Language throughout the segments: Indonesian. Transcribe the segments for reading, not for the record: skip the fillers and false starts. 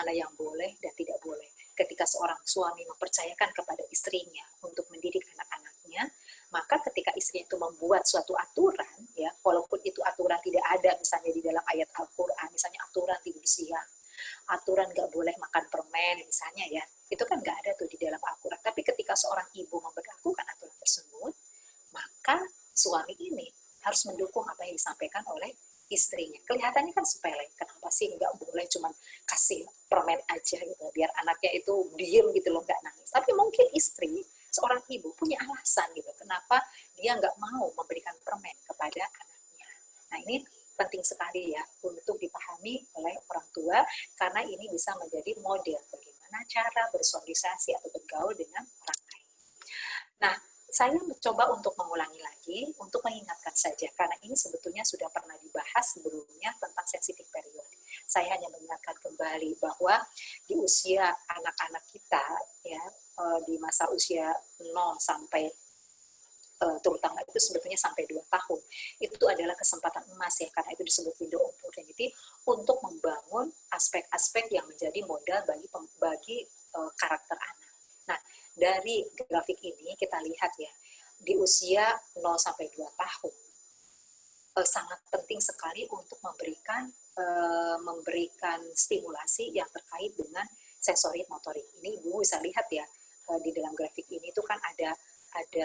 mana yang boleh dan tidak boleh. Ketika seorang suami mempercayakan kepada istrinya untuk mendidik anak-anaknya, maka ketika istrinya itu membuat suatu aturan, ya, walaupun itu aturan tidak ada misalnya di dalam ayat Al-Quran, misalnya aturan tidur siang, aturan nggak boleh makan permen misalnya ya, itu kan nggak ada tuh di dalam Al-Quran. Tapi ketika seorang ibu memperlakukan aturan tersebut, maka suami ini harus mendukung apa yang disampaikan oleh istrinya. Kelihatannya kan sepele, kenapa sih nggak boleh cuman kasih permen aja gitu, biar anaknya itu diem gitu loh, nggak nangis. Tapi mungkin istri, seorang ibu punya alasan gitu, kenapa dia nggak mau memberikan permen kepada anaknya. Nah ini penting sekali ya untuk dipahami oleh orang tua, karena ini bisa menjadi model bagaimana cara bersosialisasi atau bergaul dengan orang lain. Nah, saya mencoba untuk mengulangi lagi, untuk mengingatkan saja, karena ini sebetulnya sudah pernah dibahas sebelumnya tentang sensitive period. Saya hanya mengingatkan kembali bahwa di usia anak-anak kita, ya, di masa usia 0 sampai terutama itu sebetulnya sampai 2 tahun, itu adalah kesempatan emas ya, karena itu disebut window opportunity untuk membangun aspek-aspek yang menjadi modal bagi karakter anak. Nah, dari grafik ini kita lihat ya, di usia 0 sampai 2 tahun sangat penting sekali untuk memberikan stimulasi yang terkait dengan sensori motorik. Ini Ibu bisa lihat ya, di dalam grafik ini itu kan ada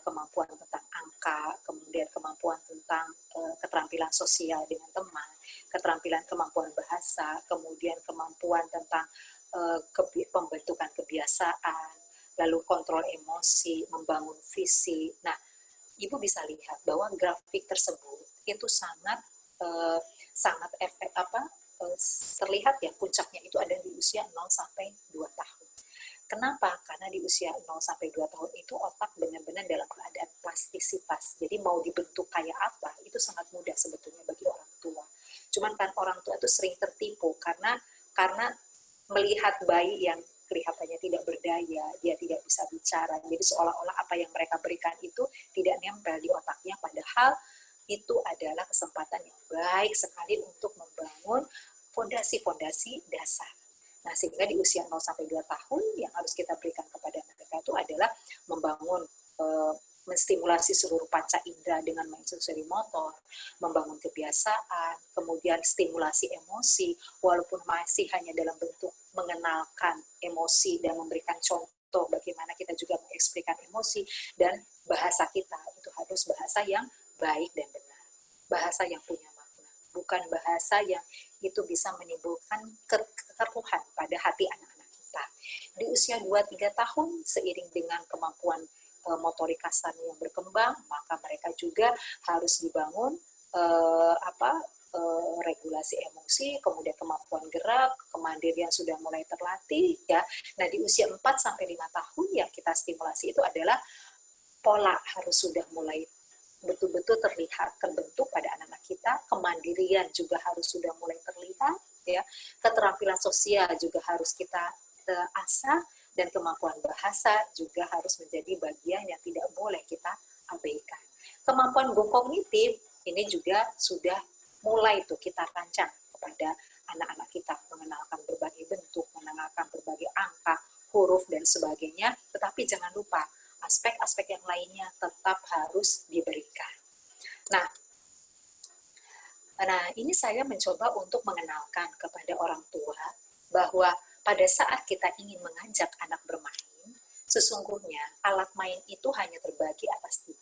kemampuan tentang angka, kemudian kemampuan tentang keterampilan sosial dengan teman, keterampilan kemampuan bahasa, kemudian kemampuan tentang pembentukan kebiasaan, lalu kontrol emosi, membangun visi. Nah, Ibu bisa lihat bahwa grafik tersebut itu sangat terlihat ya, puncaknya itu ada di usia 0 sampai 2 tahun. Kenapa? Karena di usia 0 sampai 2 tahun itu otak benar-benar dalam keadaan plastisitas. Jadi mau dibentuk kayak apa, itu sangat mudah sebetulnya bagi orang tua. Cuman kan orang tua itu sering tertipu karena melihat bayi yang kelihatannya tidak berdaya, dia tidak bisa bicara. Jadi seolah-olah apa yang mereka berikan itu tidak nempel di otaknya, padahal itu adalah kesempatan yang baik sekali untuk membangun fondasi-fondasi dasar. Nah, sehingga di usia 0 sampai 2 tahun yang harus kita berikan kepada mereka itu adalah membangun, menstimulasi seluruh panca indera dengan main sensori motor, membangun kebiasaan, kemudian stimulasi emosi, walaupun masih hanya dalam bentuk mengenalkan emosi dan memberikan contoh bagaimana kita juga mengekspresikan emosi, dan bahasa kita itu harus bahasa yang baik dan benar, bahasa yang punya makna, bukan bahasa yang itu bisa menimbulkan kekeruhan pada hati anak-anak kita. Di usia 2-3 tahun, seiring dengan kemampuan motorik kasar yang berkembang, maka mereka juga harus dibangun regulasi emosi, kemudian kemampuan gerak, kemandirian sudah mulai terlatih ya. Nah, di usia 4-5 tahun yang kita stimulasi itu adalah pola harus sudah mulai betul-betul terlihat, terbentuk pada anak-anak kita, kemandirian juga harus sudah mulai terlihat, ya, keterampilan sosial juga harus kita asah, dan kemampuan bahasa juga harus menjadi bagian yang tidak boleh kita abaikan. Kemampuan kognitif ini juga sudah mulai tuh kita rancang kepada anak-anak kita, mengenalkan berbagai bentuk, mengenalkan berbagai angka, huruf, dan sebagainya, tetapi jangan lupa aspek-aspek yang lainnya tetap harus diberikan. Nah, ini saya mencoba untuk mengenalkan kepada orang tua bahwa pada saat kita ingin mengajak anak bermain, sesungguhnya alat main itu hanya terbagi atas 3.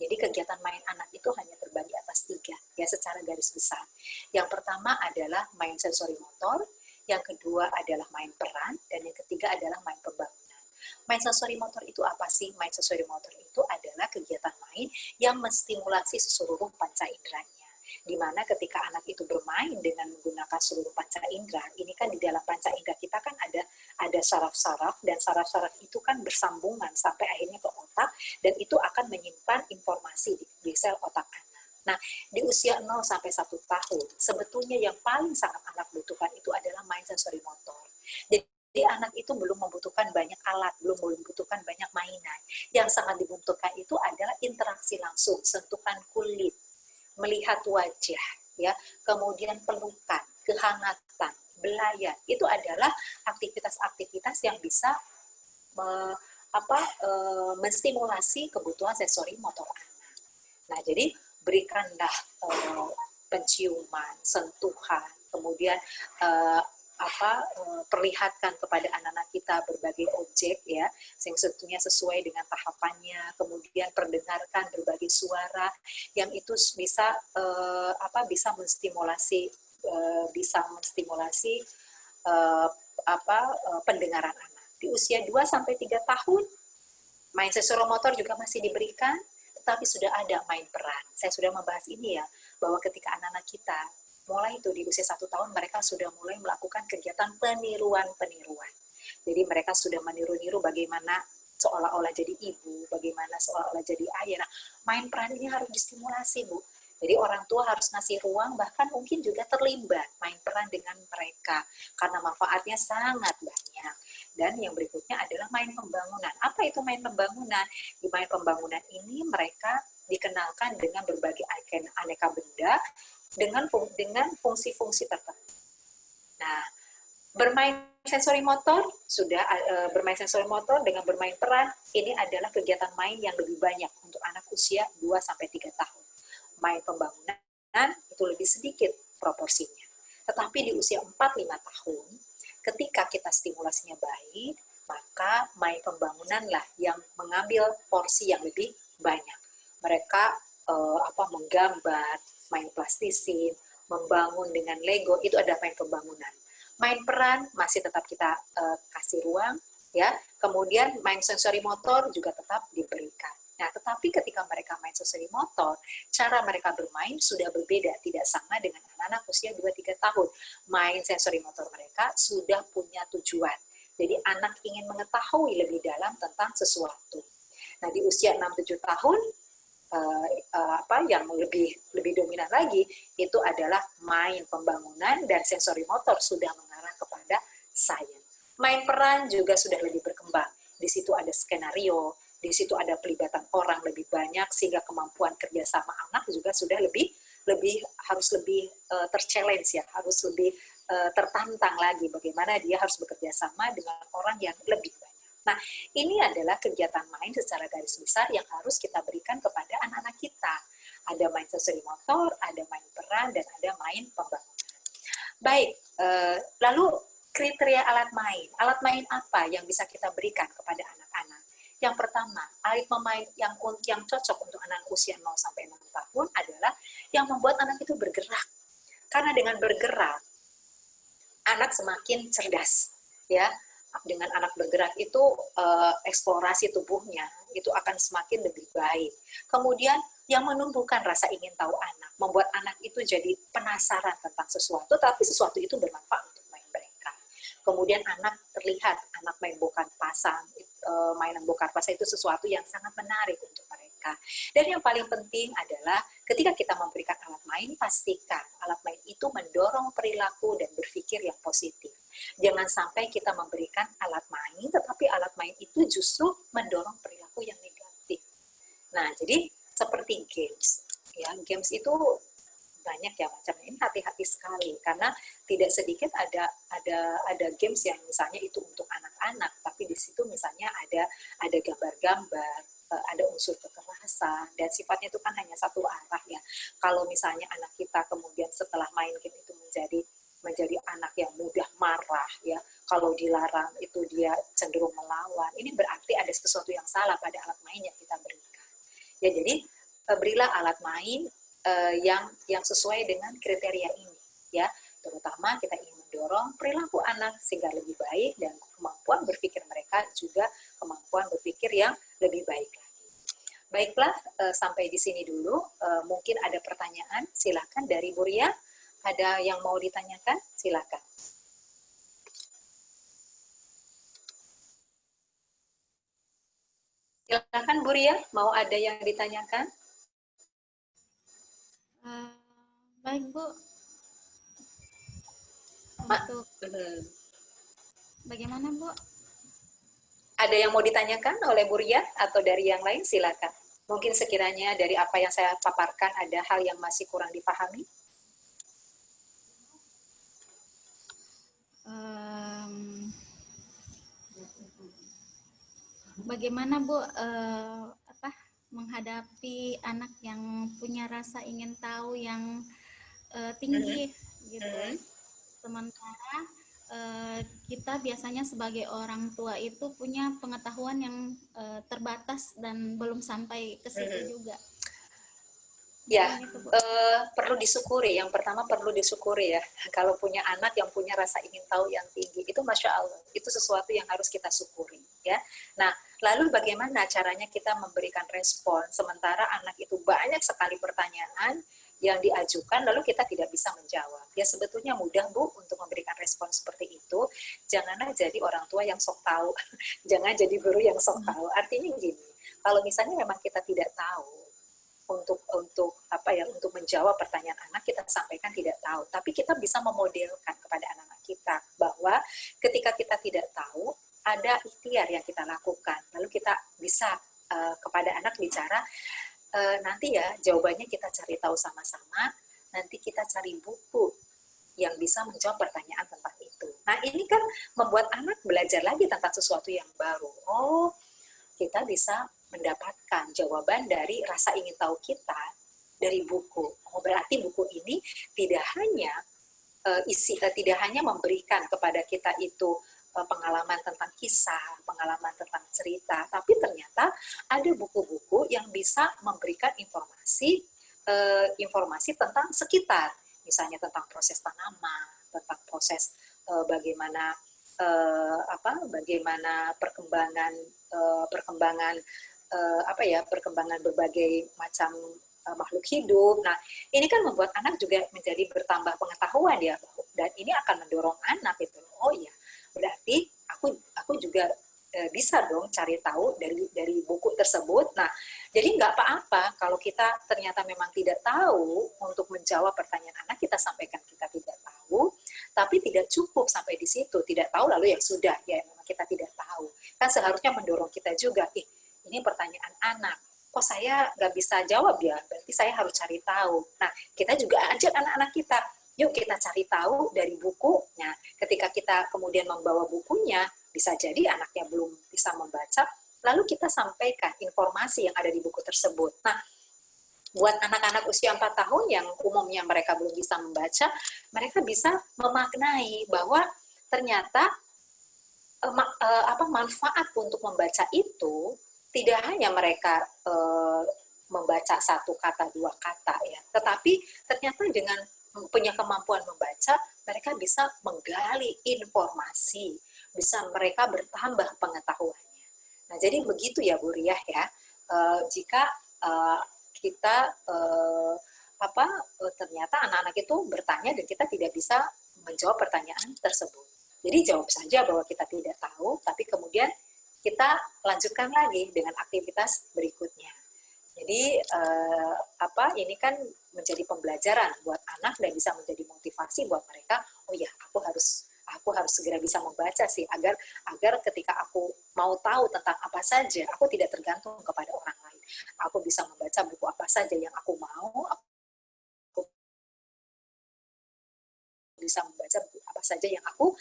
Jadi kegiatan main anak itu hanya terbagi atas 3, ya, secara garis besar. Yang pertama adalah main sensori motor, yang kedua adalah main peran, dan yang ketiga adalah main pembangunan. Main sensori motor itu apa sih? Main sensori motor itu adalah kegiatan main yang menstimulasi seluruh panca inderanya. Di mana ketika anak itu bermain dengan menggunakan seluruh panca indera, ini kan di dalam panca indera kita kan ada saraf-saraf, dan saraf-saraf itu kan bersambungan sampai akhirnya ke otak, dan itu akan menyimpan informasi di sel otak anak. Nah, di usia 0 sampai 1 tahun, sebetulnya yang paling sangat anak butuhkan itu adalah main sensori motor. Jadi anak itu belum membutuhkan banyak alat, belum membutuhkan banyak mainan. Yang sangat dibutuhkan itu adalah interaksi langsung, sentuhan kulit, melihat wajah, ya, kemudian pelukan, kehangatan, belayan. Itu adalah aktivitas-aktivitas yang bisa menstimulasi kebutuhan sensori motor anak. Nah, jadi berikanlah penciuman, sentuhan, kemudian perlihatkan kepada anak-anak kita berbagai objek ya, yang tentunya sesuai dengan tahapannya, kemudian perdengarkan berbagai suara yang itu bisa menstimulasi pendengaran anak. Di usia 2 sampai 3 tahun main sensoromotor juga masih diberikan, tetapi sudah ada main peran. Saya sudah membahas ini ya, bahwa ketika anak-anak kita mulai itu di usia 1 tahun, mereka sudah mulai melakukan kegiatan peniruan. Jadi mereka sudah meniru-niru bagaimana seolah-olah jadi ibu, bagaimana seolah-olah jadi ayah. Nah, main peran ini harus distimulasi, Bu. Jadi orang tua harus ngasih ruang, bahkan mungkin juga terlibat main peran dengan mereka, karena manfaatnya sangat banyak. Dan yang berikutnya adalah main pembangunan. Apa itu main pembangunan? Di main pembangunan ini mereka dikenalkan dengan berbagai aneka benda dengan fungsi-fungsi tertentu. Nah, bermain sensori motor dengan bermain peran, ini adalah kegiatan main yang lebih banyak untuk anak usia 2 sampai 3 tahun. Main pembangunan itu lebih sedikit proporsinya. Tetapi di usia 4-5 tahun, ketika kita stimulasinya baik, maka main pembangunanlah yang mengambil porsi yang lebih banyak. Mereka menggambar, main plastisin, membangun dengan Lego, itu ada main pembangunan. Main peran masih tetap kita kasih ruang, ya. Kemudian main sensori motor juga tetap diberikan. Nah, tetapi ketika mereka main sensori motor, cara mereka bermain sudah berbeda, tidak sama dengan anak-anak usia 2-3 tahun. Main sensori motor mereka sudah punya tujuan. Jadi anak ingin mengetahui lebih dalam tentang sesuatu. Nah, di usia 6-7 tahun, yang lebih dominan lagi, itu adalah main pembangunan dan sensori motor sudah mengarah kepada sains. Main peran juga sudah lebih berkembang. Di situ ada skenario, di situ ada pelibatan orang lebih banyak, sehingga kemampuan kerjasama anak juga sudah harus lebih ter-challenge ya, harus lebih tertantang lagi bagaimana dia harus bekerja sama dengan orang yang lebih banyak. Nah, ini adalah kegiatan main secara garis besar yang harus kita berikan kepada anak-anak kita. Ada main sensori motor, ada main peran, dan ada main pembangunan. Baik, lalu kriteria alat main. Alat main apa yang bisa kita berikan kepada anak-anak? Yang pertama, alat pemain yang cocok untuk anak usia 0 sampai 6 tahun adalah yang membuat anak itu bergerak. Karena dengan bergerak, anak semakin cerdas, ya. Dengan anak bergerak itu eksplorasi tubuhnya itu akan semakin lebih baik. Kemudian yang menumbuhkan rasa ingin tahu anak, membuat anak itu jadi penasaran tentang sesuatu, tapi sesuatu itu bermanfaat untuk main mereka. Kemudian anak terlihat, anak main bongkar pasang, mainan bongkar pasang itu sesuatu yang sangat menarik untuk mereka. Dan yang paling penting adalah ketika kita memberikan alat main, pastikan alat main itu mendorong perilaku dan berpikir yang positif. Jangan sampai kita memberikan alat main, tetapi alat main itu justru mendorong perilaku yang negatif. Nah, jadi seperti games, ya, games itu banyak ya macamnya. Ini hati-hati sekali karena tidak sedikit ada games yang misalnya itu untuk anak-anak, tapi di situ misalnya ada gambar-gambar, ada unsur kekerasan, dan sifatnya itu kan hanya satu arah ya. Kalau misalnya anak kita kemudian setelah main game itu menjadi anak yang mudah marah ya, kalau dilarang itu dia cenderung melawan, ini berarti ada sesuatu yang salah pada alat main yang kita berikan ya. Jadi berilah alat main yang sesuai dengan kriteria ini ya, terutama kita ingin mendorong perilaku anak sehingga lebih baik dan kemampuan berpikir mereka juga kemampuan berpikir yang lebih baik lagi. Baiklah, sampai di sini dulu. Mungkin ada pertanyaan, silakan dari Bu Ria. Ada yang mau ditanyakan? Silakan. Silakan Bu Ria, mau ada yang ditanyakan? Baik Bu. Untuk bagaimana Bu? Ada yang mau ditanyakan oleh Bu Ria atau dari yang lain? Silakan. Mungkin sekiranya dari apa yang saya paparkan ada hal yang masih kurang dipahami. bagaimana Bu apa menghadapi anak yang punya rasa ingin tahu yang tinggi gitu. Sementara kita biasanya sebagai orang tua itu punya pengetahuan yang terbatas dan belum sampai ke situ juga. Ya, Mungkin itu, Bu. perlu disyukuri. Yang pertama perlu disyukuri ya. Kalau punya anak yang punya rasa ingin tahu yang tinggi, itu Masya Allah. Itu sesuatu yang harus kita syukuri. Ya. Nah, lalu bagaimana caranya kita memberikan respon, sementara anak itu banyak sekali pertanyaan yang diajukan, lalu kita tidak bisa menjawab. Ya sebetulnya mudah Bu untuk memberikan respon seperti itu. Janganlah jadi orang tua yang sok tahu. Jangan jadi guru yang sok tahu. Artinya gini, kalau misalnya memang kita tidak tahu, untuk apa ya, untuk menjawab pertanyaan anak, kita sampaikan tidak tahu, tapi kita bisa memodelkan kepada anak-anak kita bahwa ketika kita tidak tahu ada ikhtiar yang kita lakukan, lalu kita bisa kepada anak bicara, nanti ya jawabannya kita cari tahu sama-sama, nanti kita cari buku yang bisa menjawab pertanyaan tentang itu. Nah ini kan membuat anak belajar lagi tentang sesuatu yang baru. Oh, kita bisa mendapatkan jawaban dari rasa ingin tahu kita dari buku. Oh, berarti buku ini tidak hanya tidak hanya memberikan kepada kita itu pengalaman tentang kisah, pengalaman tentang cerita, tapi ternyata ada buku-buku yang bisa memberikan informasi tentang sekitar, misalnya tentang proses tanaman, tentang proses bagaimana bagaimana perkembangan perkembangan berbagai macam makhluk hidup. Nah, ini kan membuat anak juga menjadi bertambah pengetahuan ya, dan ini akan mendorong anak itu. Oh iya, berarti aku juga bisa dong cari tahu dari buku tersebut. Nah, jadi nggak apa-apa kalau kita ternyata memang tidak tahu untuk menjawab pertanyaan anak, kita sampaikan kita tidak tahu, tapi tidak cukup sampai di situ. Tidak tahu lalu ya sudah, ya memang kita tidak tahu. Kan seharusnya mendorong kita juga, ini pertanyaan anak, kok saya nggak bisa jawab ya, berarti saya harus cari tahu. Nah, kita juga ajak anak-anak kita, yuk kita cari tahu dari bukunya. Ketika kita kemudian membawa bukunya, bisa jadi anaknya belum bisa membaca, lalu kita sampaikan informasi yang ada di buku tersebut. Nah, buat anak-anak usia 4 tahun yang umumnya mereka belum bisa membaca, mereka bisa memaknai bahwa ternyata manfaat untuk membaca itu tidak hanya mereka membaca satu kata, dua kata ya, tetapi ternyata dengan punya kemampuan membaca, mereka bisa menggali informasi, bisa mereka bertambah pengetahuannya. Nah, jadi begitu ya Bu Riah ya. Jika kita ternyata anak-anak itu bertanya dan kita tidak bisa menjawab pertanyaan tersebut. Jadi jawab saja bahwa kita tidak tahu, tapi kemudian kita lanjutkan lagi dengan aktivitas berikutnya. Jadi ini kan menjadi pembelajaran buat anak dan bisa menjadi motivasi buat mereka. Oh ya, aku harus segera bisa membaca sih, agar ketika aku mau tahu tentang apa saja, aku tidak tergantung kepada orang lain. Aku bisa membaca buku apa saja yang aku mau, aku bisa membaca buku apa saja yang aku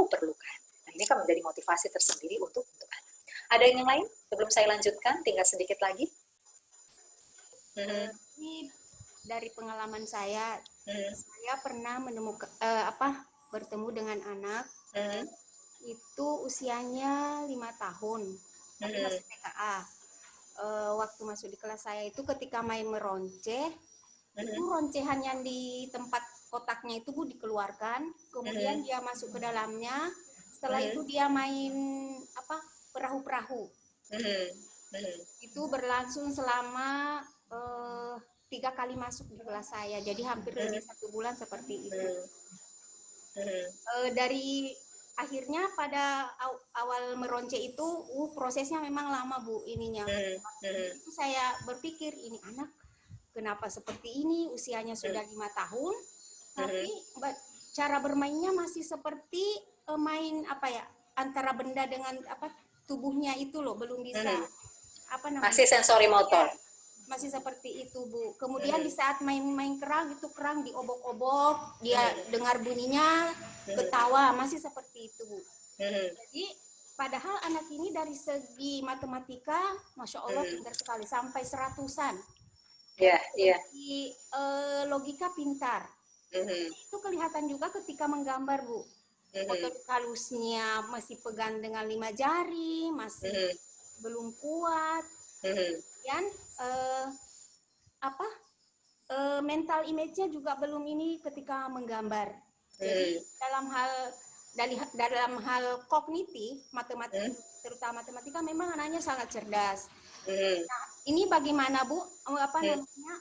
perlukan. Nah, ini kan menjadi motivasi tersendiri untuk anak. Ada yang lain? Sebelum saya lanjutkan, tinggal sedikit lagi. Ini dari pengalaman saya pernah menemukan bertemu dengan anak itu usianya 5 tahun, tapi masih TKA. Waktu masuk di kelas saya itu ketika main meronceh, itu roncehan yang di tempat kotaknya itu Bu dikeluarkan, kemudian dia masuk ke dalamnya. Setelah itu dia main perahu-perahu. Itu berlangsung selama 3 kali masuk di kelas saya, jadi hampir lebih 1 bulan seperti itu. Dari akhirnya pada awal meronce itu prosesnya memang lama Bu ininya. Itu saya berpikir, ini anak kenapa seperti ini, usianya sudah 5 tahun, tapi cara bermainnya masih seperti main antara benda dengan tubuhnya itu loh, belum bisa masih sensori motor. Masih seperti itu Bu. Kemudian di saat main kerang, itu kerang diobok-obok, dia dengar bunyinya ketawa, masih seperti itu Bu. Jadi Padahal anak ini dari segi matematika, Masya Allah pintar sekali, sampai 100-an. Iya, iya. Di logika pintar. Itu kelihatan juga ketika menggambar, Bu. Motorik halusnya masih pegang dengan 5 jari, masih belum kuat. Kemudian mental image-nya juga belum ini ketika menggambar. Jadi dalam hal kognitif, matematika, terutama matematika, memang anaknya sangat cerdas. Nah, ini bagaimana, Bu,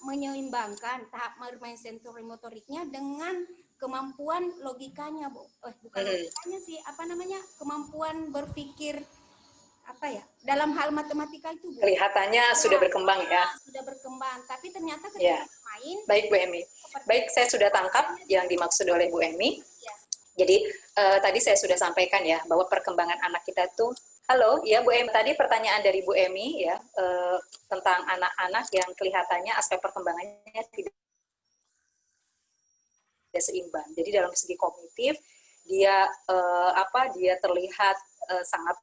menyeimbangkan tahap bermain sensori motoriknya dengan kemampuan logikanya, Bu. Bukan logikanya sih, kemampuan berpikir dalam hal matematika itu, Bu. Kelihatannya sudah berkembang ya. Sudah berkembang, tapi ternyata ketika main. Baik, Bu Emi. Baik, saya sudah tangkap yang dimaksud oleh Bu Emi. Jadi tadi saya sudah sampaikan ya bahwa perkembangan anak kita tuh, halo ya Bu Emi, tadi pertanyaan dari Bu Emi ya tentang anak-anak yang kelihatannya aspek perkembangannya tidak seimbang. Jadi dalam segi kognitif dia dia terlihat sangat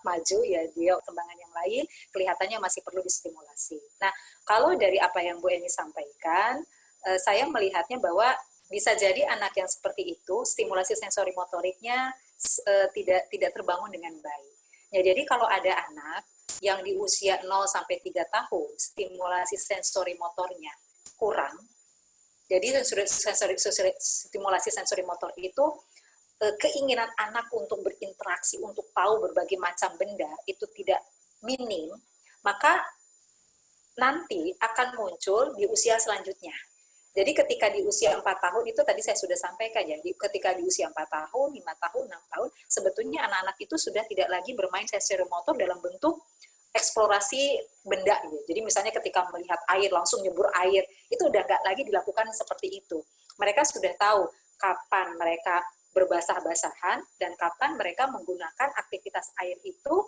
maju ya, dia perkembangan yang lain kelihatannya masih perlu distimulasi. Nah, kalau dari apa yang Bu Emi sampaikan, saya melihatnya bahwa bisa jadi anak yang seperti itu stimulasi sensori motoriknya tidak terbangun dengan baik. Ya, jadi kalau ada anak yang di usia 0 sampai 3 tahun stimulasi sensori motornya kurang. Jadi stimulasi sensori motor itu keinginan anak untuk berinteraksi, untuk tahu berbagai macam benda itu tidak minim, maka nanti akan muncul di usia selanjutnya. Jadi ketika di usia 4 tahun itu tadi saya sudah sampaikan ya, ketika di usia 4 tahun, 5 tahun, 6 tahun, sebetulnya anak-anak itu sudah tidak lagi bermain sensori motor dalam bentuk eksplorasi benda gitu. Jadi misalnya ketika melihat air langsung nyebur air, itu udah nggak lagi dilakukan seperti itu. Mereka sudah tahu kapan mereka berbasah-basahan dan kapan mereka menggunakan aktivitas air itu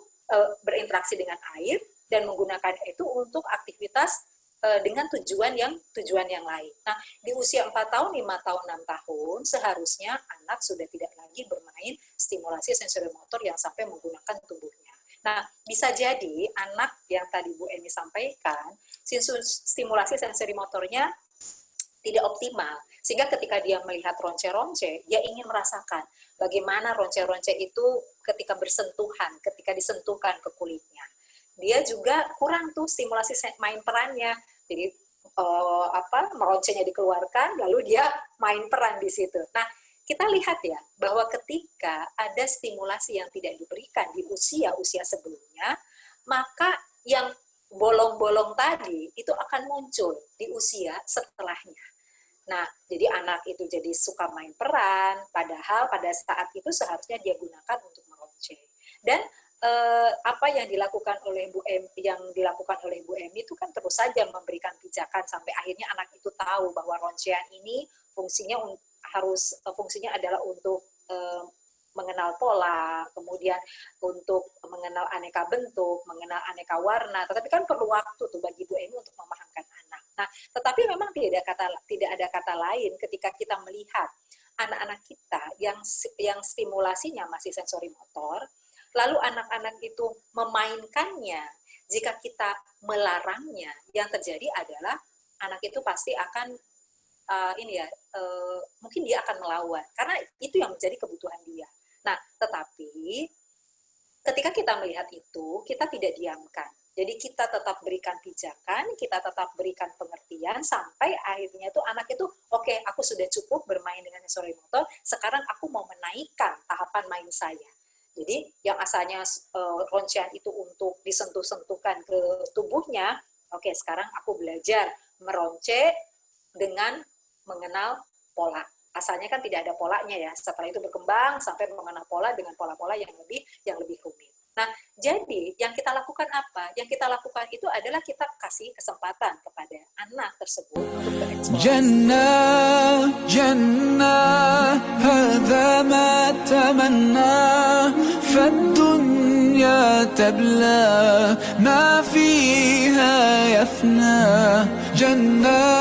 berinteraksi dengan air dan menggunakan itu untuk aktivitas dengan tujuan yang lain. Nah, di usia 4 tahun, 5 tahun, 6 tahun, seharusnya anak sudah tidak lagi bermain stimulasi sensori motor yang sampai menggunakan tubuhnya. Nah, bisa jadi anak yang tadi Bu Emi sampaikan, stimulasi sensori motornya tidak optimal, sehingga ketika dia melihat ronce-ronce, dia ingin merasakan bagaimana ronce-ronce itu ketika bersentuhan, ketika disentuhkan ke kulitnya. Dia juga kurang tuh stimulasi main perannya. Jadi meroncenya dikeluarkan, lalu dia main peran di situ. Nah, kita lihat ya bahwa ketika ada stimulasi yang tidak diberikan di usia sebelumnya, maka yang bolong-bolong tadi itu akan muncul di usia setelahnya. Nah, jadi anak itu jadi suka main peran, padahal pada saat itu seharusnya dia gunakan untuk meronce. Dan apa yang dilakukan oleh Bu Emi itu kan terus saja memberikan pijakan sampai akhirnya anak itu tahu bahwa roncean ini fungsinya adalah untuk mengenal pola, kemudian untuk mengenal aneka bentuk, mengenal aneka warna. Tetapi kan perlu waktu tuh bagi Bu Emi untuk memahamkan anak. Nah, tetapi memang tidak ada kata lain ketika kita melihat anak-anak kita yang stimulasinya masih sensori motor, lalu anak-anak itu memainkannya, jika kita melarangnya, yang terjadi adalah anak itu pasti akan mungkin dia akan melawan, karena itu yang menjadi kebutuhan dia. Nah, tetapi ketika kita melihat itu, kita tidak diamkan. Jadi kita tetap berikan pijakan, kita tetap berikan pengertian, sampai akhirnya tuh anak itu, oke, aku sudah cukup bermain dengan sensori motor, sekarang aku mau menaikkan tahapan main saya. Jadi yang asalnya roncean itu untuk disentuh-sentuhkan ke tubuhnya, oke, sekarang aku belajar meronce dengan mengenal pola. Asalnya kan tidak ada polanya ya, setelah itu berkembang sampai mengenal pola dengan pola-pola yang lebih rumit. Nah, jadi yang kita lakukan apa? Yang kita lakukan itu adalah kita kasih kesempatan kepada anak tersebut untuk bereksplorasi. Jannah, Jannah, hadza ma tamanna, fad-dunya tabla, ma fiha yafna. Jannah